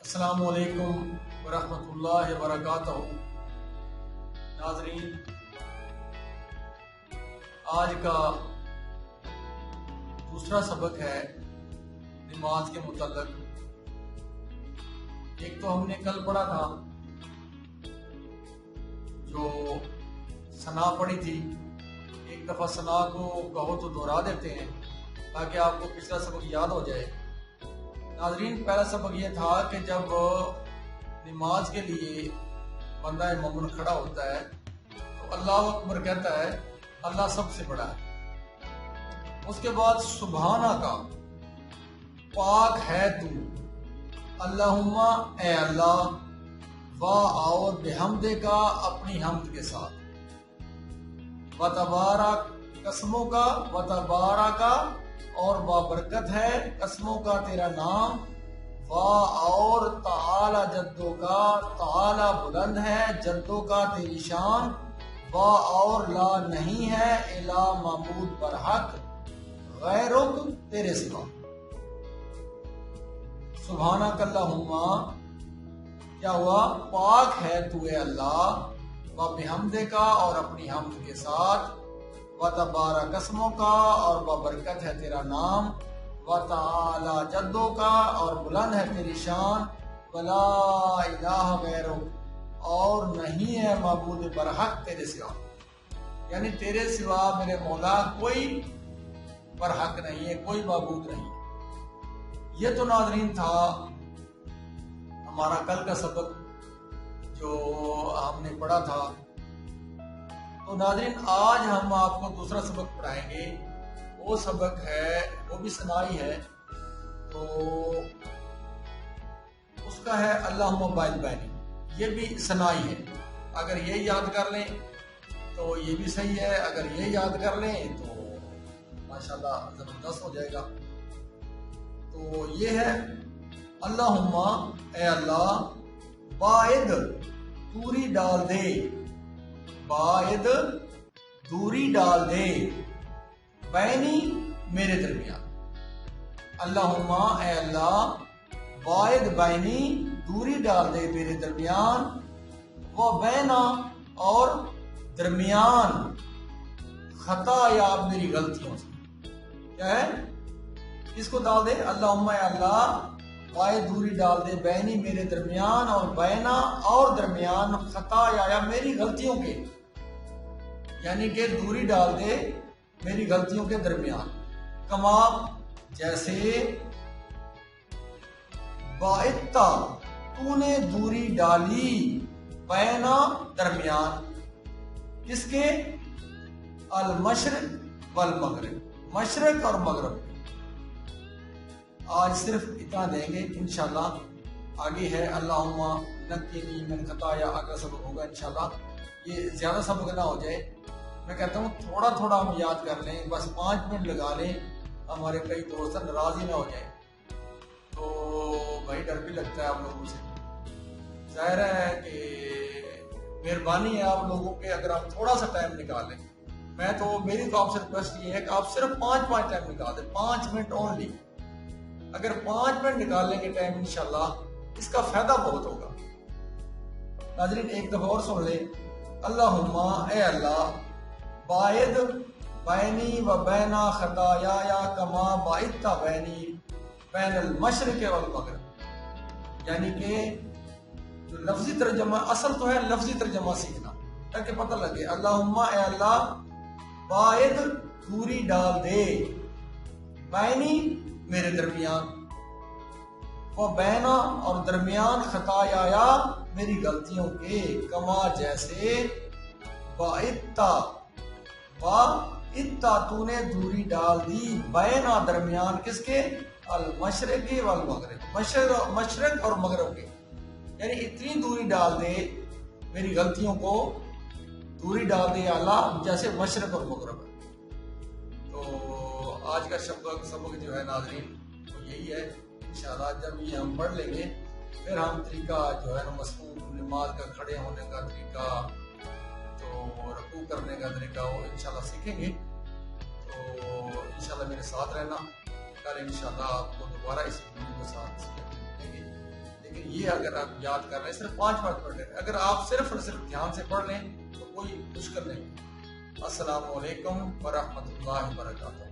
السلام علیکم ورحمۃ اللہ وبرکاتہ۔ ناظرین، آج کا دوسرا سبق ہے نماز کے متعلق۔ ایک تو ہم نے کل پڑھا تھا جو ثنا پڑھی تھی، ایک دفعہ ثنا کو کہو تو دہرا دیتے ہیں تاکہ آپ کو پچھلا سبق یاد ہو جائے۔ ناظرین، پہلا سبق یہ تھا کہ جب نماز کے لیے بندہ مومن کھڑا ہوتا ہے تو اللہ اکبر کہتا ہے، اللہ سب سے بڑا ہے۔ اس کے بعد سبحانہ کا، پاک ہے تو، اللہم اے اللہ، اور بحمدے کا، اپنی حمد کے ساتھ، وتبارک قسموں کا، وتبارک کا اور بابرکت ہے قسموں کا تیرا نام، اور تعالی جدوں کا، تعالی بلند ہے جدوں کا تیری شان، اور لا نہیں ہے الا معبود برحق غیرک تیرے سوا۔ سبحانک اللہم، کیا ہوا؟ پاک ہے تو اے اللہ، بحمدے کا اور اپنی حمد کے ساتھ، وتبارک قسموں کا اور بابرکت ہے تیرا نام، وتعالی جدوں کا اور بلند ہے تیری شان، ولا الہ غیرک اور نہیں ہے معبود برحق تیرے سوا، یعنی تیرے سوا میرے مولا کوئی برحق نہیں ہے، کوئی معبود نہیں۔ یہ تو ناظرین تھا ہمارا کل کا سبق جو ہم نے پڑھا تھا۔ تو ناظرین، آج ہم آپ کو دوسرا سبق پڑھائیں گے۔ وہ سبق ہے، وہ بھی ثنائی ہے، تو اس کا ہے اللہم باعث بینی، یہ بھی ثنائی ہے۔ اگر یہ یاد کر لیں تو یہ بھی صحیح ہے، اگر یہ یاد کر لیں تو ماشاءاللہ زبردست ہو جائے گا۔ تو یہ ہے اللہم اے اللہ، باعد دوری ڈال دے، باعد دوری ڈال دے، بینی میرے درمیان۔ اللہم اے اللہ، باعد بینی دوری ڈال دے میرے درمیان، و بینا اور درمیان، خطا یا میری غلطیوں سے۔ کیا ہے؟ کس کو ڈال دے؟ اللہم اے اللہ، باعد دوری ڈال دے بینی میرے درمیان، اور بینا اور درمیان، خطا یا میری غلطیوں کے، یعنی کہ دوری ڈال دے میری غلطیوں کے درمیان، کما جیسے، باعثتا تو نے دوری ڈالی، بینا درمیان، کس کے؟ المشرق والمغرب، مشرق اور مغرب۔ آج صرف اتنا دیں گے انشاءاللہ، آگے ہے اللہم نقنی من خطایا، اگلا سبق ہوگا انشاءاللہ۔ یہ زیادہ سبق نہ ہو جائے، میں کہتا ہوں تھوڑا تھوڑا ہم یاد کر لیں، بس 5 منٹ لگا لیں، ہمارے کئی دوست ناراض ہی نہ ہو جائیں۔ تو بھائی ڈر بھی لگتا ہے آپ لوگوں سے، ظاہر ہے کہ مہربانی ہے آپ لوگوں کے اگر آپ تھوڑا سا ٹائم نکالیں۔ میں تو میری تو آپ سے ریکویسٹ یہ ہے کہ آپ صرف 5 ٹائم نکال دیں، 5 منٹ اونلی۔ اگر 5 منٹ نکال لیں گے ٹائم انشاءاللہ، اس کا فائدہ بہت ہوگا۔ ناظرین ایک دفعہ اور سن لیں، اللہم اے اللہ، باعد بینی و بینا خطایا کما باعدتا بینی بین المشرق والمغرب، یعنی کہ جو لفظی ترجمہ، اصل تو ہے لفظی ترجمہ سیکھنا تاکہ پتہ لگے۔ اللہم اے اللہ، باعد دوری ڈال دے، بینی میرے درمیان، وہ بینا اور درمیان، خطایا میری غلطیوں کے، کما جیسے، باعدتا تو نے دوری ڈال دی، بینا درمیان، کس کے؟ المشرق والمغرب، مشرق اور مغرب کے، یعنی اتنی دوری ڈال دے میری غلطیوں کو، دوری ڈال دے اللہ جیسے مشرق اور مغرب ہے۔ تو آج کا سبق جو ہے ناظرین تو یہی ہے۔ انشاءاللہ جب یہ ہم پڑھ لیں گے پھر ہم طریقہ جو ہے نا مسبوق نماز کا، کھڑے ہونے کا طریقہ، تو رکوع کرنے کا طریقہ، وہ انشاءاللہ سیکھیں گے۔ تو انشاءاللہ میرے ساتھ رہنا، کل انشاءاللہ آپ کو دوبارہ اس ویڈیو کے ساتھ ملیں گے۔ لیکن یہ اگر آپ یاد کر رہے ہیں صرف 5 بار پڑھ لیں، اگر آپ صرف اور صرف دھیان سے پڑھ لیں تو کوئی مشکل نہیں۔ السلام علیکم ورحمۃ اللہ وبرکاتہ۔